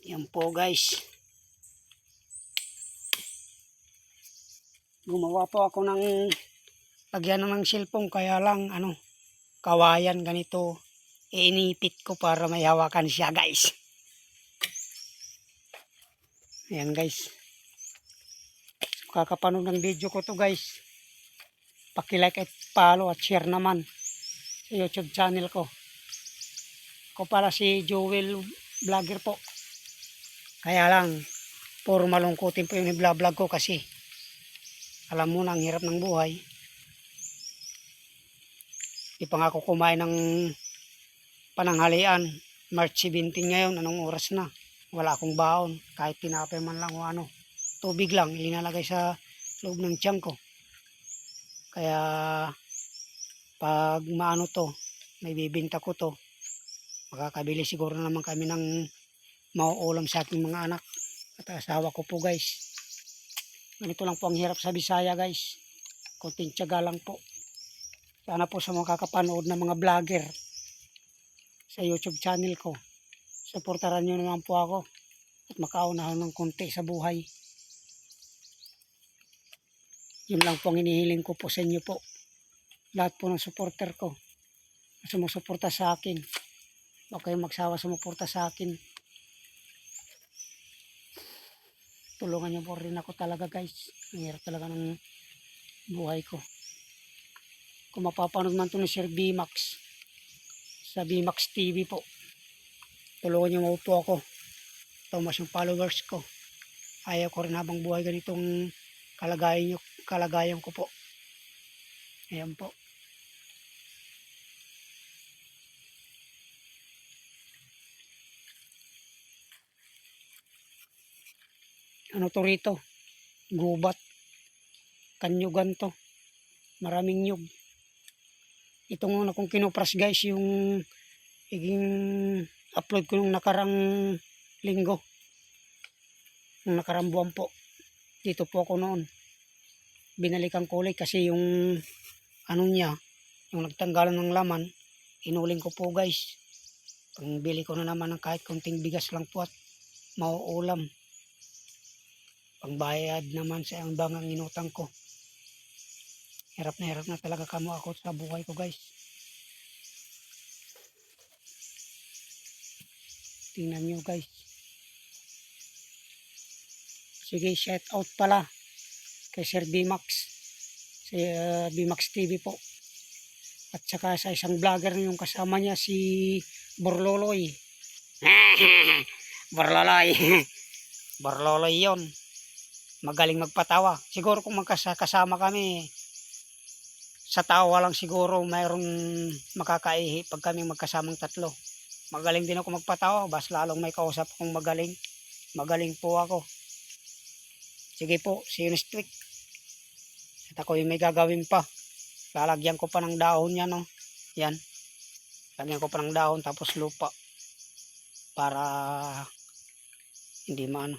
Yan po guys. Gumawa po ako ng lagyan ng cellphone, kaya lang kawayan ganito. Inipit ko para may hawakan siya guys. Ayan guys. Kakapanood ng video ko to guys. Paki-like at follow at share naman sa YouTube channel ko. Ako pala si Joel Vlogger po. Kaya lang, puro malungkutin po yung i-vlog ko kasi alam mo na ang hirap ng buhay. Di pa nga ako kumain ng pananghalian. March 17 ngayon, anong oras na? Wala akong baon, kahit tinapay man lang o tubig lang ilinalagay sa loob ng tiyan ko. Kaya pag to, may bibinta ko to, makakabili siguro naman kami ng mauulam sa aking mga anak at asawa ko po guys. Ganito lang po ang hirap sa Bisaya guys. Konting tiyaga lang po. Sana po sa mga kakapanood ng mga vlogger sa YouTube channel ko, suportaran nyo naman po ako at makaunahan ng konti sa buhay. Yun lang po ang inihiling ko po sa inyo po. Lahat po ng supporter ko na sumusuporta sa akin. Huwag kayong magsawa sumuporta sa akin. Tulungan nyo po rin ako talaga guys. Ang hirap talaga ng buhay ko. Kung mapapanood man ito ni Sir BMAX sa BMAX TV po, tulungan nyo po ako. Tumas yung followers ko. Ayaw ko rin habang buhay ganitong kalagayan ko po. Ayan po. Ano to rito? Gubat. Kanyugan to. Maraming nyug. Itong una kong kinupras guys, yung upload ko nung nakarang linggo. Nung nakarang buwan po. Dito po ako noon. Binalikan ko ulit kasi yung niya, yung nagtanggalan ng laman, inuling ko po guys. Pangbili ko na naman ng kahit konting bigas lang po at mauulam. Pangbayad naman sa ang bangang inutang ko. Hirap na talaga kamo ako sa buhay ko guys. Tingnan nyo guys. Sige, shout out pala kay Sir BMAX. Si BMAX TV po. At saka sa isang vlogger yung kasama niya, si Borloloy. Borloloy. Borloloy yon. Magaling magpatawa. Siguro kung magkasama kami, sa tawa lang siguro mayroong makakaihi pag kami magkasamang tatlo. Magaling din ako magpatawa, bas lalong may kausap kong magaling. Magaling po ako. Sige po, see you next week. At ako yung may gagawin pa. Lalagyan ko pa ng dahon yan, no? Yan. Lagyan ko pa ng dahon tapos lupa. Para hindi maano.